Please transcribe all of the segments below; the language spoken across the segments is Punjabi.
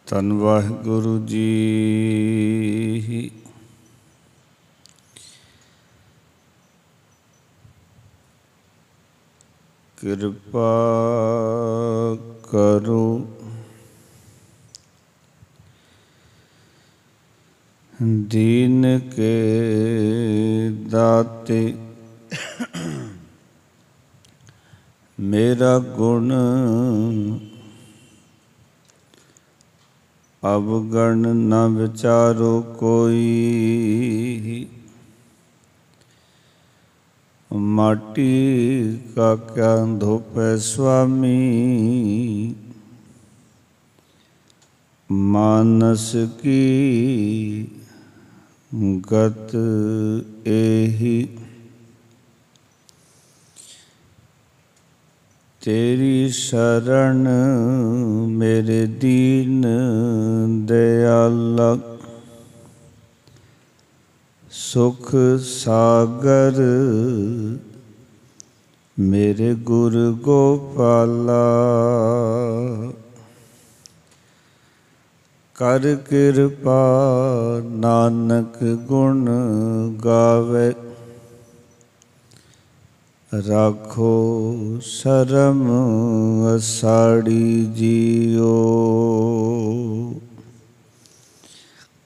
ਧੰਨ ਵਾਹਿਗੁਰੂ ਜੀ। ਕਿਰਪਾ ਕਰੋ ਦੀਨ ਕੇ ਦਾਤੇ, ਮੇਰਾ ਗੁਣ ਅਵਗਣ ਨ ਵਿਚਾਰੋ ਕੋਈ। ਮਾਟੀ ਕਾ ਕਿਆ ਧੋਪੈ ਸੁਆਮੀ, ਮਾਨਸ ਕੀ ਗਤ ਏਹੀ। ਤੇਰੀ ਸ਼ਰਨ ਮੇਰੇ ਦੀਨ ਦਿਆਲਾ, ਸੁਖ ਸਾਗਰ ਮੇਰੇ ਗੁਰ ਗੋਪਾਲਾ। ਕਰ ਕਿਰਪਾ ਨਾਨਕ ਗੁਣ ਗਾਵੇ, ਰਾਖੋ ਸ਼ਰਮ ਅਸਾੜੀ ਜੀਓ।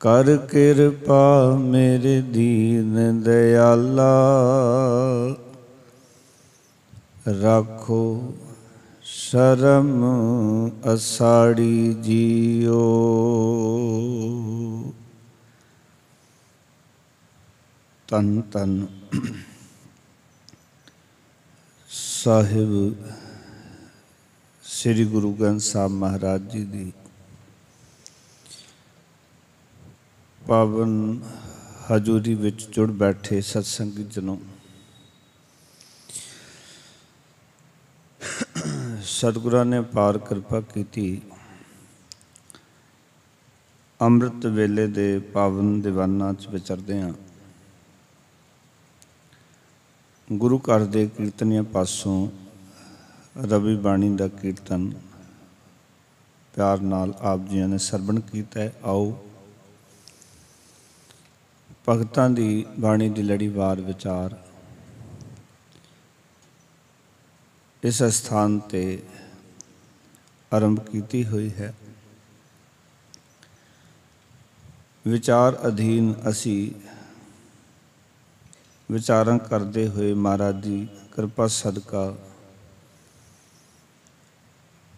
ਕਰ ਕਿਰਪਾ ਮੇਰੇ ਦੀਨ ਦਿਆਲਾ, ਰਾਖੋ ਸ਼ਰਮ ਅਸਾੜੀ ਜੀਓ। ਧੰਨ ਧੰਨ ਸਾਹਿਬ ਸ੍ਰੀ ਗੁਰੂ ਗ੍ਰੰਥ ਸਾਹਿਬ ਮਹਾਰਾਜ ਜੀ ਦੀ ਪਾਵਨ ਹਜ਼ੂਰੀ ਵਿੱਚ ਜੁੜ ਬੈਠੇ ਸਤਸੰਗੀ ਜਨੋ, ਸਤਿਗੁਰਾਂ ਨੇ ਅਪਾਰ ਕਿਰਪਾ ਕੀਤੀ। ਅੰਮ੍ਰਿਤ ਵੇਲੇ ਦੇ ਪਾਵਨ ਦੀਵਾਨਾਂ 'ਚ ਵਿਚਰਦੇ ਹਾਂ। ਗੁਰੂ ਘਰ ਦੇ ਕੀਰਤਨੀਆਂ ਪਾਸੋਂ ਰਵੀ ਬਾਣੀ ਦਾ ਕੀਰਤਨ ਪਿਆਰ ਨਾਲ ਆਪ ਜੀਆਂ ਨੇ ਸਰਵਣ ਕੀਤਾ ਹੈ। ਆਓ ਭਗਤਾਂ ਦੀ ਬਾਣੀ ਦੀ ਲੜੀਵਾਰ ਵਿਚਾਰ ਇਸ ਸਥਾਨ 'ਤੇ ਆਰੰਭ ਕੀਤੀ ਹੋਈ ਹੈ। ਵਿਚਾਰ ਅਧੀਨ ਅਸੀਂ ਵਿਚਾਰਾਂ ਕਰਦੇ ਹੋਏ ਮਹਾਰਾਜ ਦੀ ਕਿਰਪਾ ਸਦਕਾ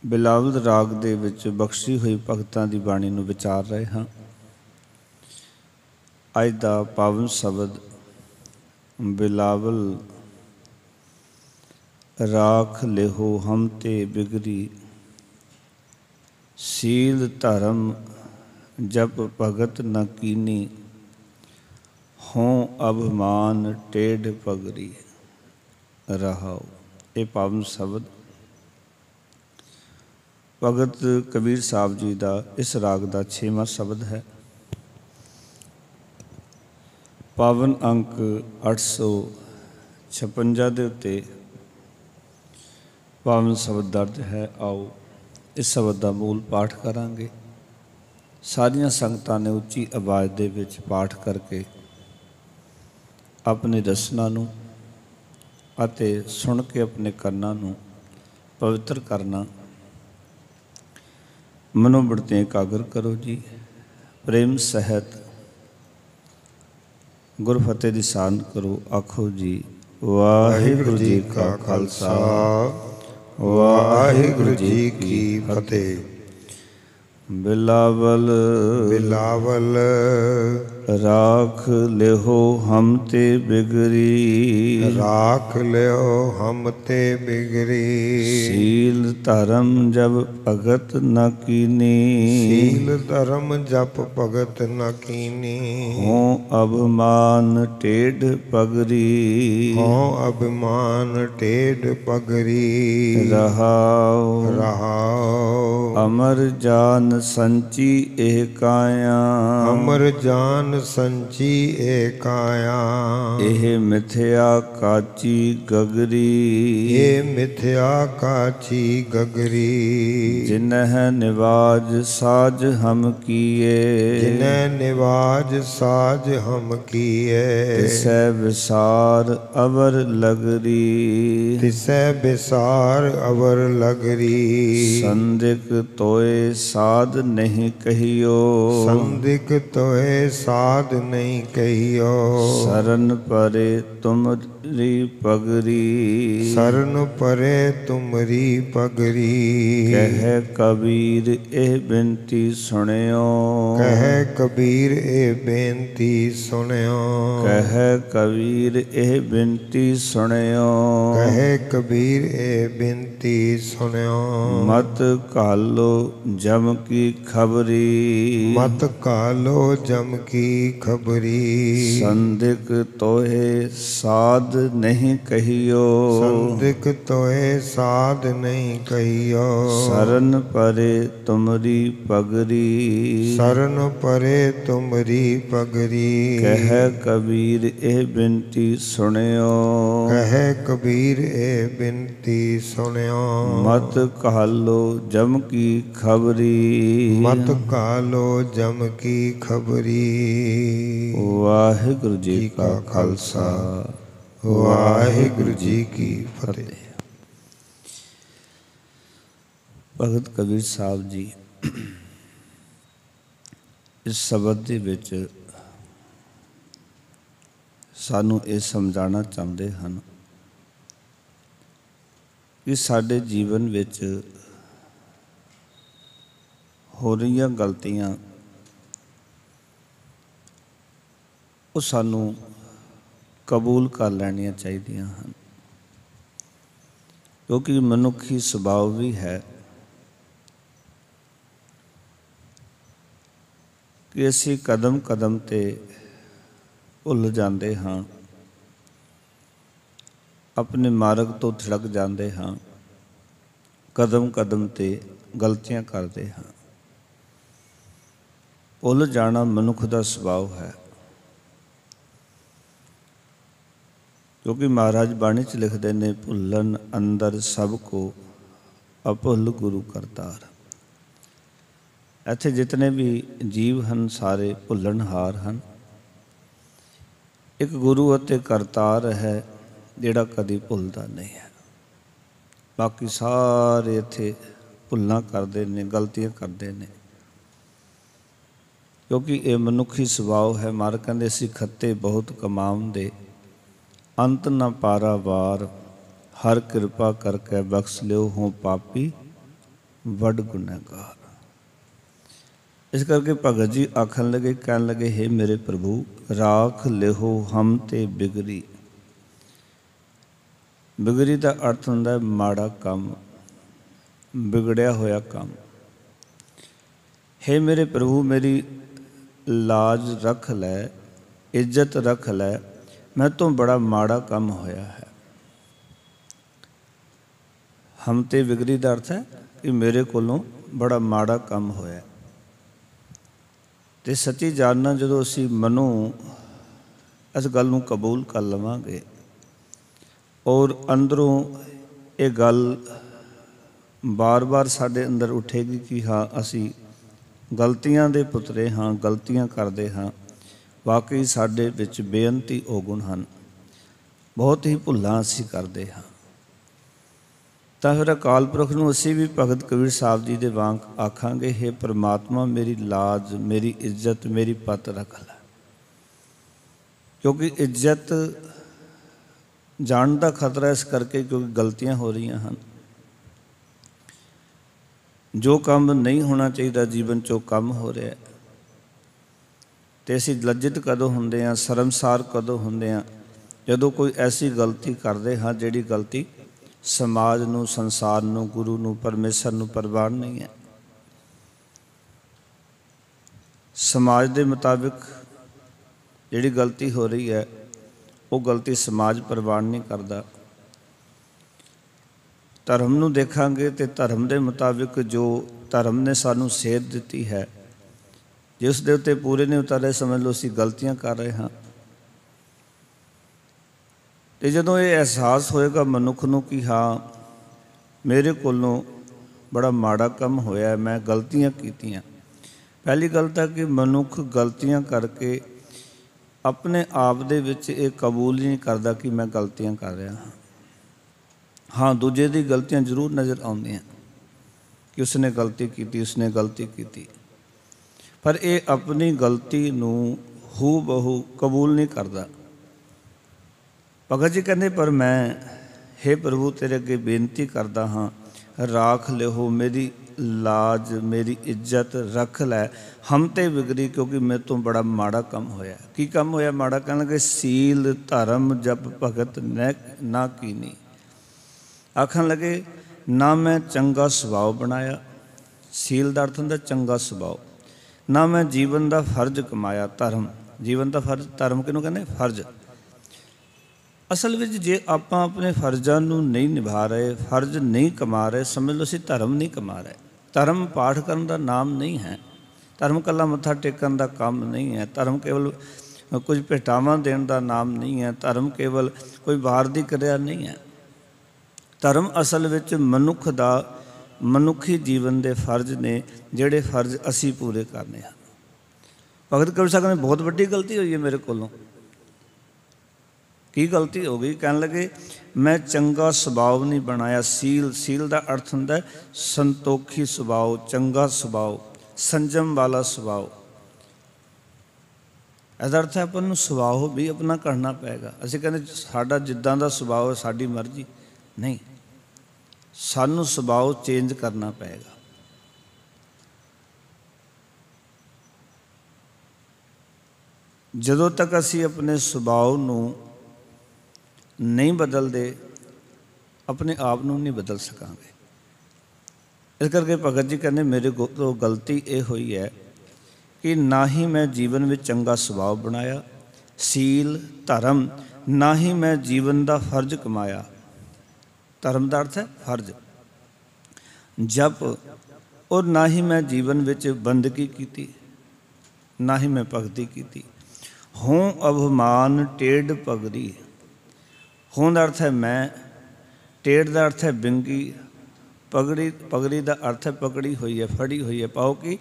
ਬਿਲਾਵਲ ਰਾਗ ਦੇ ਵਿੱਚ ਬਖਸ਼ੀ ਹੋਈ ਭਗਤਾਂ ਦੀ ਬਾਣੀ ਨੂੰ ਵਿਚਾਰ ਰਹੇ ਹਾਂ। ਅੱਜ ਦਾ ਪਾਵਨ ਸ਼ਬਦ ਬਿਲਾਵਲ। ਰਾਖ ਲਿਹੋ ਹਮ ਤੇ ਬਿਗਰੀ, ਸੀਲ ਧਰਮ ਜਪ ਭਗਤ ਨ ਕੀਨੀ, ਹੋਂ ਅਭਿਮਾਨ ਟੇਢ ਪਗਰੀ। ਰਹਾਉ। ਇਹ ਪਾਵਨ ਸ਼ਬਦ ਭਗਤ ਕਬੀਰ ਸਾਹਿਬ ਜੀ ਦਾ ਇਸ ਰਾਗ ਦਾ 6ਵਾਂ ਸ਼ਬਦ ਹੈ। ਪਾਵਨ ਅੰਕ 856 ਦੇ ਉੱਤੇ ਪਾਵਨ ਸ਼ਬਦ ਦਰਜ ਹੈ। ਆਓ ਇਸ ਸ਼ਬਦ ਦਾ ਮੂਲ ਪਾਠ ਕਰਾਂਗੇ। ਸਾਰੀਆਂ ਸੰਗਤਾਂ ਨੇ ਉੱਚੀ ਆਵਾਜ਼ ਦੇ ਵਿੱਚ ਪਾਠ ਕਰਕੇ ਆਪਣੀ ਰਸਨਾ ਨੂੰ ਅਤੇ ਸੁਣ ਕੇ ਆਪਣੇ ਕੰਨਾਂ ਨੂੰ ਪਵਿੱਤਰ ਕਰਨਾ। ਮਨੋਬਿਰਤੀਆਂ ਇਕਾਗਰ ਕਰੋ ਜੀ। ਪ੍ਰੇਮ ਸਹਿਤ ਗੁਰਫਤਿਹ ਦੀ ਸਾਧ ਕਰੋ। ਆਖੋ ਜੀ ਵਾਹਿਗੁਰੂ ਜੀ ਕਾ ਖਾਲਸਾ, ਵਾਹਿਗੁਰੂ ਜੀ ਕੀ ਫਤਿਹ। ਬਿਲਾਵਲ ਬਿਲਾਵਲ ਰਾਖ ਲਿਹੋ ਹਮ ਤੇ ਬਿਗਰੀ, ਰਾਖ ਲਿਹੋ ਹਮ ਤੇ ਬਿਗਰੀ। ਸੀਲ ਧਰਮ ਜਪ ਭਗਤ ਨ ਕੀਨੀ, ਸੀਲ ਧਰਮ ਜਪ ਭਗਤ ਨ ਕੀਨੀ। ਹੋਂ ਅਭਿਮਾਨ ਟੇਢ ਪਗਰੀ, ਹੋਂ ਅਭਿਮਾਨ ਟੇਢ ਪਗਰੀ। ਰਹਾਉ ਰਹਾਉ। ਅਮਰ ਜਾਨ ਸੰਚੀ ਇਹ ਕਾਇਆ, ਅਮਰ ਜਾਨ ਮਨ ਸੰਚੀ ਏਕਾਇਆ। ਇਹ ਮਿਥਿਆ ਕਾਚੀ ਗਗਰੀ, ਇਹ ਮਿਥਿਆ ਕਾਚੀ ਗਗਰੀ। ਜਿਨਹ ਨਿਵਾਜ ਸਾਜ ਹਮ ਕੀਏ, ਜਿਨੈ ਨਿਵਾਜ ਸਾਜ ਹਮ ਕੀਏ। ਤਿਸੈ ਵਿਸਾਰ ਅਵਰ ਲਗਰੀ, ਤਿਸੈ ਵਿਸਾਰ ਅਵਰ ਲਗਰੀ। ਸੰਦਿਕ ਤੋਏ ਸਾਧ ਨਹੀਂ ਕਹੀਓ, ਸੰਦਿਕ ਤੋਏ ਸਾਧ ਨਹੀਂ ਕਹੀਓ। ਸਰਨ ਪਰੇ ਤੁਮਰੀ ਪਗਰੀ, ਸਰਨ ਪਰੇ ਤੁਮਰੀ ਪਗਰੀ। ਕਹਿ ਕਬੀਰ ਇਹ ਬੇਨਤੀ ਸੁਣਿਓ, ਕਹਿ ਕਬੀਰ ਇਹ ਬੇਨਤੀ ਸੁਣਿਓ। ਕਹਿ ਕਬੀਰ ਇਹ ਬੇਨਤੀ ਸੁਣਿਓ। ਕਹਿ ਕਬੀਰ ਇਹ ਬੇਨਤੀ ਸੁਣਿਓ। ਮਤ ਘਾਲੋ ਜਮ ਕੀ ਖਬਰੀ, ਮਤ ਘਾਲੋ ਜਮ ਕੀ ਖਬਰੀ। ਸੰਦਿਕ ਤੋਏ ਸਾਧ ਨਹੀਂ ਕਹੀਓ, ਸੰਦਿਕ ਤੋਏ ਸਾਧ ਨਹੀਂ ਕਹੀਓ। ਸਰਨ ਪਰੇ ਤੁਮਰੀ ਪਗਰੀ, ਸਰਨ ਪਰੇ ਤੁਮਰੀ ਪਗਰੀ। ਕਹਿ ਕਬੀਰ ਇਹ ਬੇਨਤੀ ਸੁਣਿਓ। ਕਹਿ ਕਬੀਰ ਇਹ ਬੇਨਤੀ ਸੁਣਿਓ। ਮਤ ਘਾਲੋ ਜਮ ਕੀ ਖਬਰੀ, ਮਤ ਘਾਲੋ ਜਮ ਕੀ ਖਬਰੀ। ਵਾਹਿਗੁਰੂ ਜੀ ਕਾ ਖਾਲਸਾ, ਵਾਹਿਗੁਰੂ ਜੀ ਕੀ ਫਤਿਹ। ਭਗਤ ਕਬੀਰ ਸਾਹਿਬ ਜੀ ਇਸ ਸ਼ਬਦ ਦੇ ਵਿੱਚ ਸਾਨੂੰ ਇਹ ਸਮਝਾਉਣਾ ਚਾਹੁੰਦੇ ਹਨ ਕਿ ਸਾਡੇ ਜੀਵਨ ਵਿੱਚ ਹੋ ਰਹੀਆਂ ਗਲਤੀਆਂ ਉਹ ਸਾਨੂੰ ਕਬੂਲ ਕਰ ਲੈਣੀਆਂ ਚਾਹੀਦੀਆਂ ਹਨ, ਕਿਉਂਕਿ ਮਨੁੱਖੀ ਸੁਭਾਅ ਵੀ ਹੈ ਕਿ ਅਸੀਂ ਕਦਮ ਕਦਮ 'ਤੇ ਭੁੱਲ ਜਾਂਦੇ ਹਾਂ, ਆਪਣੇ ਮਾਰਗ ਤੋਂ ਥਿੜਕ ਜਾਂਦੇ ਹਾਂ, ਕਦਮ ਕਦਮ 'ਤੇ ਗਲਤੀਆਂ ਕਰਦੇ ਹਾਂ। ਭੁੱਲ ਜਾਣਾ ਮਨੁੱਖ ਦਾ ਸੁਭਾਅ ਹੈ, ਕਿਉਂਕਿ ਮਹਾਰਾਜ ਬਾਣੀ 'ਚ ਲਿਖਦੇ ਨੇ, ਭੁੱਲਣ ਅੰਦਰ ਸਭ ਕੋ ਅਭੁੱਲ ਗੁਰੂ ਕਰਤਾਰ। ਇੱਥੇ ਜਿਤਨੇ ਵੀ ਜੀਵ ਹਨ ਸਾਰੇ ਭੁੱਲਣਹਾਰ ਹਨ। ਇੱਕ ਗੁਰੂ ਅਤੇ ਕਰਤਾਰ ਹੈ ਜਿਹੜਾ ਕਦੀ ਭੁੱਲਦਾ ਨਹੀਂ ਹੈ। ਬਾਕੀ ਸਾਰੇ ਇੱਥੇ ਭੁੱਲਾਂ ਕਰਦੇ ਨੇ, ਗਲਤੀਆਂ ਕਰਦੇ ਨੇ, ਕਿਉਂਕਿ ਇਹ ਮਨੁੱਖੀ ਸੁਭਾਅ ਹੈ। ਮਾਰ ਕਹਿੰਦੇ ਅਸੀਂ ਖੱਤੇ ਬਹੁਤ ਕਮਾਉਂਦੇ, ਅੰਤ ਨਾ ਪਾਰਾਵਾਰ, ਹਰ ਕਿਰਪਾ ਕਰਕੇ ਬਖਸ਼ ਲਿਓ, ਹੋਂ ਪਾਪੀ ਵੱਡ ਗੁਨਹਗਾਰ। ਇਸ ਕਰਕੇ ਭਗਤ ਜੀ ਆਖਣ ਲੱਗੇ, ਕਹਿਣ ਲੱਗੇ, ਹੇ ਮੇਰੇ ਪ੍ਰਭੂ ਰਾਖ ਲਿਹੋ ਹਮ ਤੇ ਬਿਗਰੀ। ਬਿਗਰੀ ਦਾ ਅਰਥ ਹੁੰਦਾ ਮਾੜਾ ਕੰਮ, ਵਿਗੜਿਆ ਹੋਇਆ ਕੰਮ। ਹੇ ਮੇਰੇ ਪ੍ਰਭੂ ਮੇਰੀ ਲਾਜ ਰੱਖ ਲੈ, ਇੱਜ਼ਤ ਰੱਖ ਲੈ, ਮੈਂ ਤੋਂ ਬੜਾ ਮਾੜਾ ਕੰਮ ਹੋਇਆ ਹੈ। ਹਮ ਤੇ ਬਿਗਰੀ ਦਾ ਅਰਥ ਹੈ ਕਿ ਮੇਰੇ ਕੋਲੋਂ ਬੜਾ ਮਾੜਾ ਕੰਮ ਹੋਇਆ। ਅਤੇ ਸੱਚੀ ਜਾਣਨਾ ਜਦੋਂ ਅਸੀਂ ਮਨੋਂ ਇਸ ਗੱਲ ਨੂੰ ਕਬੂਲ ਕਰ ਲਵਾਂਗੇ ਔਰ ਅੰਦਰੋਂ ਇਹ ਗੱਲ ਬਾਰ-ਬਾਰ ਸਾਡੇ ਅੰਦਰ ਉੱਠੇਗੀ ਕਿ ਹਾਂ ਅਸੀਂ ਗਲਤੀਆਂ ਦੇ ਪੁਤਲੇ ਹਾਂ, ਗਲਤੀਆਂ ਕਰਦੇ ਹਾਂ, ਵਾਕਈ ਸਾਡੇ ਵਿੱਚ ਬੇਅੰਤੀ ਔਗੁਣ ਹਨ, ਬਹੁਤ ਹੀ ਭੁੱਲਾਂ ਅਸੀਂ ਕਰਦੇ ਹਾਂ। ਤਾਂ ਫਿਰ ਅਕਾਲ ਪੁਰਖ ਨੂੰ ਅਸੀਂ ਵੀ ਭਗਤ ਕਬੀਰ ਸਾਹਿਬ ਜੀ ਦੇ ਵਾਂਗ ਆਖਾਂਗੇ, ਹੇ ਪ੍ਰਮਾਤਮਾ ਮੇਰੀ ਲਾਜ, ਮੇਰੀ ਇੱਜ਼ਤ, ਮੇਰੀ ਪੱਤ ਰੱਖ ਲੈ। ਕਿਉਂਕਿ ਇੱਜ਼ਤ ਜਾਣ ਦਾ ਖਤਰਾ ਇਸ ਕਰਕੇ ਕਿਉਂਕਿ ਗਲਤੀਆਂ ਹੋ ਰਹੀਆਂ ਹਨ। ਜੋ ਕੰਮ ਨਹੀਂ ਹੋਣਾ ਚਾਹੀਦਾ ਜੀਵਨ 'ਚ ਉਹ ਕੰਮ ਹੋ ਰਿਹਾ, ਅਤੇ ਅਸੀਂ ਲੱਜਿਤ ਕਦੋਂ ਹੁੰਦੇ ਹਾਂ, ਸ਼ਰਮਸਾਰ ਕਦੋਂ ਹੁੰਦੇ ਹਾਂ, ਜਦੋਂ ਕੋਈ ਐਸੀ ਗਲਤੀ ਕਰਦੇ ਹਾਂ ਜਿਹੜੀ ਗਲਤੀ ਸਮਾਜ ਨੂੰ, ਸੰਸਾਰ ਨੂੰ, ਗੁਰੂ ਨੂੰ, ਪਰਮੇਸ਼ਰ ਨੂੰ ਪ੍ਰਵਾਨ ਨਹੀਂ ਹੈ। ਸਮਾਜ ਦੇ ਮੁਤਾਬਿਕ ਜਿਹੜੀ ਗਲਤੀ ਹੋ ਰਹੀ ਹੈ ਉਹ ਗਲਤੀ ਸਮਾਜ ਪ੍ਰਵਾਨ ਨਹੀਂ ਕਰਦਾ। ਧਰਮ ਨੂੰ ਦੇਖਾਂਗੇ ਤੇ ਧਰਮ ਦੇ ਮੁਤਾਬਿਕ ਜੋ ਧਰਮ ਨੇ ਸਾਨੂੰ ਸੇਧ ਦਿੱਤੀ ਹੈ ਜੇ ਉਸ ਦੇ ਉੱਤੇ ਪੂਰੇ ਨਹੀਂ ਉਤਾਰੇ, ਸਮਝ ਲਓ ਅਸੀਂ ਗਲਤੀਆਂ ਕਰ ਰਹੇ ਹਾਂ। ਅਤੇ ਜਦੋਂ ਇਹ ਅਹਿਸਾਸ ਹੋਏਗਾ ਮਨੁੱਖ ਨੂੰ ਕਿ ਹਾਂ ਮੇਰੇ ਕੋਲੋਂ ਬੜਾ ਮਾੜਾ ਕੰਮ ਹੋਇਆ, ਮੈਂ ਗਲਤੀਆਂ ਕੀਤੀਆਂ। ਪਹਿਲੀ ਗੱਲ ਤਾਂ ਕਿ ਮਨੁੱਖ ਗਲਤੀਆਂ ਕਰਕੇ ਆਪਣੇ ਆਪ ਦੇ ਵਿੱਚ ਇਹ ਕਬੂਲ ਹੀ ਨਹੀਂ ਕਰਦਾ ਕਿ ਮੈਂ ਗਲਤੀਆਂ ਕਰ ਰਿਹਾ ਹਾਂ। ਹਾਂ, ਦੂਜੇ ਦੀ ਗਲਤੀਆਂ ਜ਼ਰੂਰ ਨਜ਼ਰ ਆਉਂਦੀਆਂ ਕਿ ਉਸਨੇ ਗਲਤੀ ਕੀਤੀ, ਉਸਨੇ ਗਲਤੀ ਕੀਤੀ, ਪਰ ਇਹ ਆਪਣੀ ਗਲਤੀ ਨੂੰ ਹੂ ਬਹੂ ਕਬੂਲ ਨਹੀਂ ਕਰਦਾ। ਭਗਤ ਜੀ ਕਹਿੰਦੇ ਪਰ ਮੈਂ ਹੇ ਪ੍ਰਭੂ ਤੇਰੇ ਅੱਗੇ ਬੇਨਤੀ ਕਰਦਾ ਹਾਂ, ਰਾਖ ਲਿਓ ਮੇਰੀ ਲਾਜ, ਮੇਰੀ ਇੱਜ਼ਤ ਰੱਖ ਲੈ, ਹਮ ਤੇ ਵਿਗੜੀ, ਕਿਉਂਕਿ ਮੇਰੇ ਤੋਂ ਬੜਾ ਮਾੜਾ ਕੰਮ ਹੋਇਆ। ਕੀ ਕੰਮ ਹੋਇਆ ਮਾੜਾ? ਕਹਿਣ ਲੱਗੇ ਸੀਲ ਧਰਮ ਜਪ ਭਗਤ ਨਾ ਕੀਨੀ। ਆਖਣ ਲੱਗੇ ਨਾ ਮੈਂ ਚੰਗਾ ਸੁਭਾਅ ਬਣਾਇਆ, ਸੀਲ ਦਾ ਅਰਥ ਹੁੰਦਾ ਚੰਗਾ ਸੁਭਾਅ, ਨਾ ਮੈਂ ਜੀਵਨ ਦਾ ਫਰਜ਼ ਕਮਾਇਆ, ਧਰਮ, ਜੀਵਨ ਦਾ ਫਰਜ਼, ਧਰਮ ਕਿਹਨੂੰ ਕਹਿੰਦੇ? ਫਰਜ਼। ਅਸਲ ਵਿੱਚ ਜੇ ਆਪਾਂ ਆਪਣੇ ਫਰਜ਼ਾਂ ਨੂੰ ਨਹੀਂ ਨਿਭਾ ਰਹੇ, ਫਰਜ਼ ਨਹੀਂ ਕਮਾ ਰਹੇ, ਸਮਝ ਲਓ ਅਸੀਂ ਧਰਮ ਨਹੀਂ ਕਮਾ ਰਹੇ। ਧਰਮ ਪਾਠ ਕਰਨ ਦਾ ਨਾਮ ਨਹੀਂ ਹੈ, ਧਰਮ ਇਕੱਲਾ ਮੱਥਾ ਟੇਕਣ ਦਾ ਕੰਮ ਨਹੀਂ ਹੈ, ਧਰਮ ਕੇਵਲ ਕੁਝ ਭੇਟਾਵਾਂ ਦੇਣ ਦਾ ਨਾਮ ਨਹੀਂ ਹੈ, ਧਰਮ ਕੇਵਲ ਕੋਈ ਬਾਹਰ ਦੀ ਕਿਰਿਆ ਨਹੀਂ ਹੈ। ਧਰਮ ਅਸਲ ਵਿੱਚ ਮਨੁੱਖ ਦਾ, ਮਨੁੱਖੀ ਜੀਵਨ ਦੇ ਫਰਜ਼ ਨੇ, ਜਿਹੜੇ ਫਰਜ਼ ਅਸੀਂ ਪੂਰੇ ਕਰਨੇ ਹਨ। ਭਗਤ ਕਬੀਰ ਸਾਹਿਬ ਨੇ ਬਹੁਤ ਵੱਡੀ ਗਲਤੀ ਹੋਈ ਹੈ ਮੇਰੇ ਕੋਲੋਂ। ਕੀ ਗਲਤੀ ਹੋ ਗਈ? ਕਹਿਣ ਲੱਗੇ ਮੈਂ ਚੰਗਾ ਸੁਭਾਅ ਨਹੀਂ ਬਣਾਇਆ। ਸੀਲ, ਸੀਲ ਦਾ ਅਰਥ ਹੁੰਦਾ ਸੰਤੋਖੀ ਸੁਭਾਅ, ਚੰਗਾ ਸੁਭਾਅ, ਸੰਜਮ ਵਾਲਾ ਸੁਭਾਅ। ਇਹਦਾ ਅਰਥ ਹੈ ਆਪਾਂ ਨੂੰ ਸੁਭਾਅ ਵੀ ਆਪਣਾ ਕਰਨਾ ਪਏਗਾ। ਅਸੀਂ ਕਹਿੰਦੇ ਸਾਡਾ ਜਿੱਦਾਂ ਦਾ ਸੁਭਾਅ ਹੈ ਸਾਡੀ ਮਰਜ਼ੀ, ਨਹੀਂ, ਸਾਨੂੰ ਸੁਭਾਅ ਚੇਂਜ ਕਰਨਾ ਪਏਗਾ। ਜਦੋਂ ਤੱਕ ਅਸੀਂ ਆਪਣੇ ਸੁਭਾਅ ਨੂੰ ਨਹੀਂ ਬਦਲਦੇ, ਆਪਣੇ ਆਪ ਨੂੰ ਨਹੀਂ ਬਦਲ ਸਕਾਂਗੇ। ਇਸ ਕਰਕੇ ਭਗਤ ਜੀ ਕਹਿੰਦੇ ਮੇਰੇ ਤੋਂ ਗਲਤੀ ਇਹ ਹੋਈ ਹੈ ਕਿ ਨਾ ਹੀ ਮੈਂ ਜੀਵਨ ਵਿੱਚ ਚੰਗਾ ਸੁਭਾਅ ਬਣਾਇਆ, ਸੀਲ ਧਰਮ, ਨਾ ਹੀ ਮੈਂ ਜੀਵਨ ਦਾ ਫਰਜ਼ ਕਮਾਇਆ। ਧਰਮ ਦਾ ਅਰਥ ਹੈ ਫਰਜ਼, ਜਪ, ਔਰ ਨਾ ਹੀ ਮੈਂ ਜੀਵਨ ਵਿੱਚ ਬੰਦਗੀ ਕੀਤੀ, ਨਾ ਹੀ ਮੈਂ ਭਗਤੀ ਕੀਤੀ। ਹੋਂ ਅਭਿਮਾਨ ਟੇਢ ਪਗੜੀ। ਹੋਂ ਦਾ ਅਰਥ ਹੈ ਮੈਂ, ਟੇਢ ਦਾ ਅਰਥ ਹੈ ਬਿੰਗੀ, ਪਗੜੀ, ਪਗੜੀ ਦਾ ਅਰਥ ਹੈ ਪਕੜੀ ਹੋਈ ਹੈ, ਫੜੀ ਹੋਈ ਹੈ। ਪਾਓ ਕਿ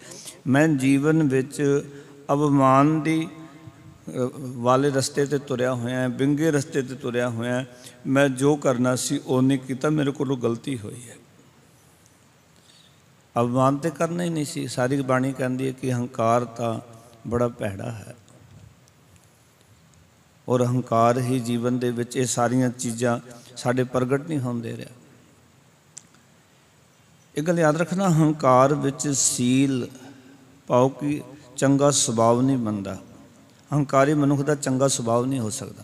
ਮੈਂ ਜੀਵਨ ਵਿੱਚ ਅਭਿਮਾਨ ਦੀ ਵਾਲੇ ਰਸਤੇ 'ਤੇ ਤੁਰਿਆ ਹੋਇਆ, ਬਿੰਗੇ ਰਸਤੇ 'ਤੇ ਤੁਰਿਆ ਹੋਇਆ। ਮੈਂ ਜੋ ਕਰਨਾ ਸੀ ਉਹ ਨਹੀਂ ਕੀਤਾ, ਮੇਰੇ ਕੋਲੋਂ ਗਲਤੀ ਹੋਈ ਹੈ। ਅਭਿਮਾਨ ਤਾਂ ਕਰਨਾ ਹੀ ਨਹੀਂ ਸੀ। ਸਾਰੀ ਬਾਣੀ ਕਹਿੰਦੀ ਹੈ ਕਿ ਹੰਕਾਰ ਤਾਂ ਬੜਾ ਭੈੜਾ ਹੈ, ਔਰ ਹੰਕਾਰ ਹੀ ਜੀਵਨ ਦੇ ਵਿੱਚ ਇਹ ਸਾਰੀਆਂ ਚੀਜ਼ਾਂ ਸਾਡੇ ਪ੍ਰਗਟ ਨਹੀਂ ਹੋਣ ਦੇ ਰਿਹਾ। ਇਹ ਗੱਲ ਯਾਦ ਰੱਖਣਾ, ਹੰਕਾਰ ਵਿੱਚ ਸੀਲ ਪਾਓ ਕਿ ਚੰਗਾ ਸੁਭਾਅ ਨਹੀਂ ਬਣਦਾ। ਹੰਕਾਰੀ ਮਨੁੱਖ ਦਾ ਚੰਗਾ ਸੁਭਾਅ ਨਹੀਂ ਹੋ ਸਕਦਾ,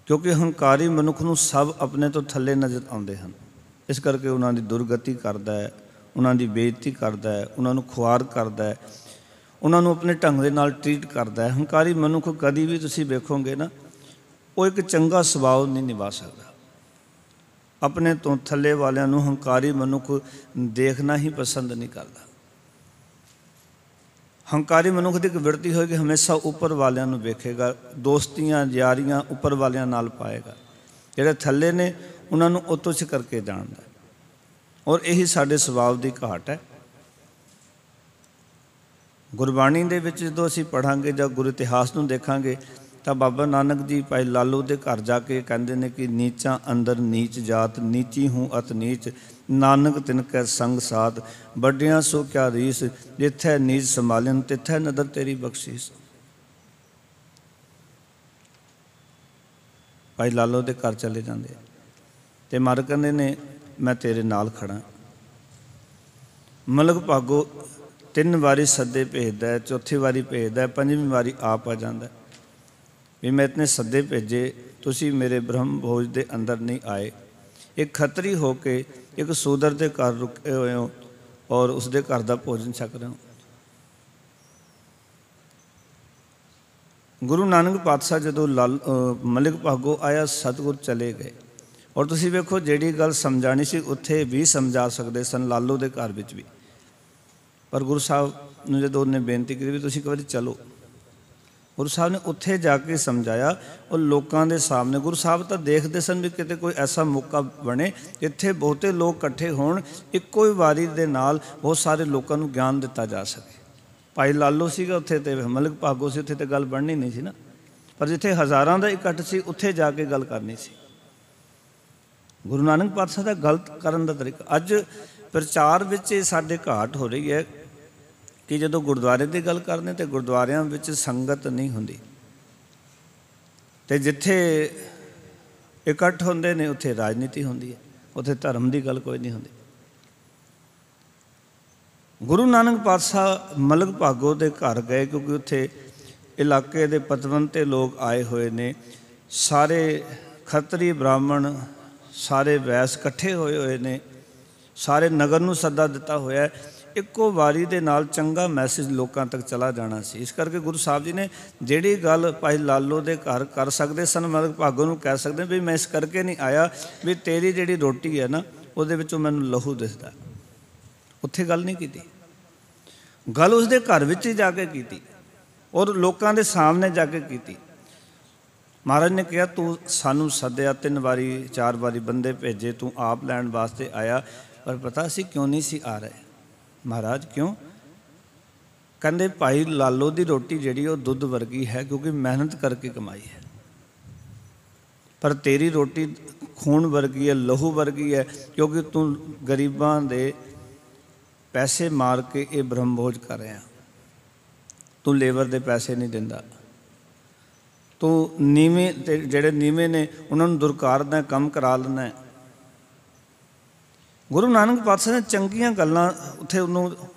ਕਿਉਂਕਿ ਹੰਕਾਰੀ ਮਨੁੱਖ ਨੂੰ ਸਭ ਆਪਣੇ ਤੋਂ ਥੱਲੇ ਨਜ਼ਰ ਆਉਂਦੇ ਹਨ। ਇਸ ਕਰਕੇ ਉਹਨਾਂ ਦੀ ਦੁਰਗਤੀ ਕਰਦਾ ਹੈ, ਉਹਨਾਂ ਦੀ ਬੇਇੱਜ਼ਤੀ ਕਰਦਾ ਹੈ, ਉਹਨਾਂ ਨੂੰ ਖੁਆਰ ਕਰਦਾ ਹੈ, ਉਹਨਾਂ ਨੂੰ ਆਪਣੇ ਢੰਗ ਦੇ ਨਾਲ ਟਰੀਟ ਕਰਦਾ ਹੈ। ਹੰਕਾਰੀ ਮਨੁੱਖ ਕਦੀ ਵੀ ਤੁਸੀਂ ਵੇਖੋਗੇ ਨਾ, ਉਹ ਇੱਕ ਚੰਗਾ ਸੁਭਾਅ ਨਹੀਂ ਨਿਭਾ ਸਕਦਾ। ਆਪਣੇ ਤੋਂ ਥੱਲੇ ਵਾਲਿਆਂ ਨੂੰ ਹੰਕਾਰੀ ਮਨੁੱਖ ਦੇਖਣਾ ਹੀ ਪਸੰਦ ਨਹੀਂ ਕਰਦਾ। ਹੰਕਾਰੀ ਮਨੁੱਖ ਦੀ ਇੱਕ ਬਿਰਤੀ ਹੋਏਗੀ, ਹਮੇਸ਼ਾ ਉੱਪਰ ਵਾਲਿਆਂ ਨੂੰ ਵੇਖੇਗਾ, ਦੋਸਤੀਆਂ ਯਾਰੀਆਂ ਉੱਪਰ ਵਾਲਿਆਂ ਨਾਲ ਪਾਏਗਾ। ਜਿਹੜੇ ਥੱਲੇ ਨੇ ਉਹਨਾਂ ਨੂੰ ਉਹ ਤੁੱਛ ਕਰਕੇ ਜਾਣਦਾ, ਔਰ ਇਹੀ ਸਾਡੇ ਸੁਭਾਅ ਦੀ ਘਾਟ ਹੈ। ਗੁਰਬਾਣੀ ਦੇ ਵਿੱਚ ਜਦੋਂ ਅਸੀਂ ਪੜ੍ਹਾਂਗੇ ਜਾਂ ਗੁਰੂ ਇਤਿਹਾਸ ਨੂੰ ਦੇਖਾਂਗੇ ਤਾਂ ਬਾਬਾ ਨਾਨਕ ਜੀ ਭਾਈ ਲਾਲੂ ਦੇ ਘਰ ਜਾ ਕੇ ਕਹਿੰਦੇ ਨੇ ਕਿ ਨੀਚਾਂ ਅੰਦਰ ਨੀਚ ਜਾਤ, ਨੀਚੀ ਹੂੰ ਅਤ ਨੀਚ, ਨਾਨਕ ਤਿਨ ਕੈ ਸੰਗ ਸਾਧ, ਵੱਡਿਆਂ ਸੋ ਕਿਆ ਰੀਸ, ਜਿੱਥੈ ਨੀਚ ਸੰਭਾਲਨ ਤਿੱਥੈ ਨਦਰ ਤੇਰੀ ਬਖਸ਼ੀਸ। ਭਾਈ ਲਾਲੂ ਦੇ ਘਰ ਚਲੇ ਜਾਂਦੇ ਤੇ ਮਰ ਕਹਿੰਦੇ ਨੇ ਮੈਂ ਤੇਰੇ ਨਾਲ ਖੜਾ। ਮਲਕ ਭਾਗੋ 3 ਵਾਰੀ ਸੱਦੇ ਭੇਜਦਾ, ਚੌਥੀ ਵਾਰੀ ਭੇਜਦਾ, 5ਵੀਂ ਵਾਰੀ ਆਪ ਆ ਜਾਂਦਾ ਵੀ ਮੈਂ ਇਤਨੇ ਸੱਦੇ ਭੇਜੇ, ਤੁਸੀਂ ਮੇਰੇ ਬ੍ਰਹਮ ਭੋਜ ਦੇ ਅੰਦਰ ਨਹੀਂ ਆਏ। ਇੱਕ ਖੱਤਰੀ ਹੋ ਕੇ ਇੱਕ ਸੂਦਰ ਦੇ ਘਰ ਰੁਕੇ ਹੋਏ ਹੋ ਔਰ ਉਸਦੇ ਘਰ ਦਾ ਭੋਜਨ ਛਕ ਰਹੇ ਹੋ। ਗੁਰੂ ਨਾਨਕ ਪਾਤਸ਼ਾਹ ਜਦੋਂ ਮਲਿਕ ਭਾਗੋ ਆਇਆ, ਸਤਿਗੁਰ ਚਲੇ ਗਏ। ਔਰ ਤੁਸੀਂ ਵੇਖੋ ਜਿਹੜੀ ਗੱਲ ਸਮਝਾਣੀ ਸੀ ਉੱਥੇ ਵੀ ਸਮਝਾ ਸਕਦੇ ਸਨ, ਲਾਲੋ ਦੇ ਘਰ ਵਿੱਚ ਵੀ। पर गुरु साहब ने जो उन्हें बेनती की भी तुसीं एक बारी चलो, गुरु साहब ने उत्थे जाके समझाया और लोगों के सामने। गुरु साहब तो देखते सन भी किते कोई ऐसा मौका बने इत्थे बहुते लोग इकट्ठे होण, इक्को ही वारी दे नाल बहुत सारे लोगों को ज्ञान दिता जा सके। भाई लालो सीगा उत्थे ते मलिक भागो सी, उत्थे तो गल बननी नहीं सी ना, पर जिथे हज़ारां दा इकट्ठ सी उत्थे जाके गल करनी सी। गुरु नानक पातशाह का गलत करन दा तरीका अज प्रचार विच साडे घाट हो रही है कि जदों गुरुद्वारे की गल करने तो गुरुद्वारियां विच संगत नहीं हुंदी, ते जिथे इकट्ठ होंदे ने उत्थे राजनीति हुंदी है, उत्थे धर्म की गल कोई नहीं हुंदी। गुरु नानक पातशाह मलिक भागो के घर गए क्योंकि उत्थे इलाके के पतवंते लोग आए हुए ने, सारे खतरी ब्राह्मण सारे वैस इकट्ठे होए हुए ने, सारे नगर नूं सद्दा दिता होया है, इक्को वारी दे नाल चंगा मैसेज लोगों तक चला जाना सी। इस करके गुरु साहब जी ने जिहड़ी गल भाई लालो दे घर कर सकते सन, मलिक भागो नूं कह सकते भी मैं इस करके नहीं आया भी तेरी जिहड़ी रोटी है ना उहदे विचों मैनूं लहू दिसदा, उत्थे गल नहीं कीती, गल उसदे घर विच ही जाके कीती और लोगों के सामने जाके कीती। महाराज ने कहा तू सानू सद्या 3 वारी 4 वारी बंदे भेजे, तू आप लैण वास्ते आया, पर पता सी क्यों नहीं सी आ रहे। महाराज क्यों? कहते भाई लालो की रोटी जिहड़ी वो दुध वर्गी है क्योंकि मेहनत करके कमाई है, पर तेरी रोटी खून वर्गी है, लहू वर्गी है क्योंकि तू गरीबां दे पैसे मार के ये ब्रह्मभोज कर रहा, तू लेबर दे पैसे नहीं दिंदा, तू नीवें जेड़े नीवें ने उन्होंने दुरकारदा काम करा लेना है। गुरु नानक पातशाह ने चंगियां गल्लां उत्थे उन्होंने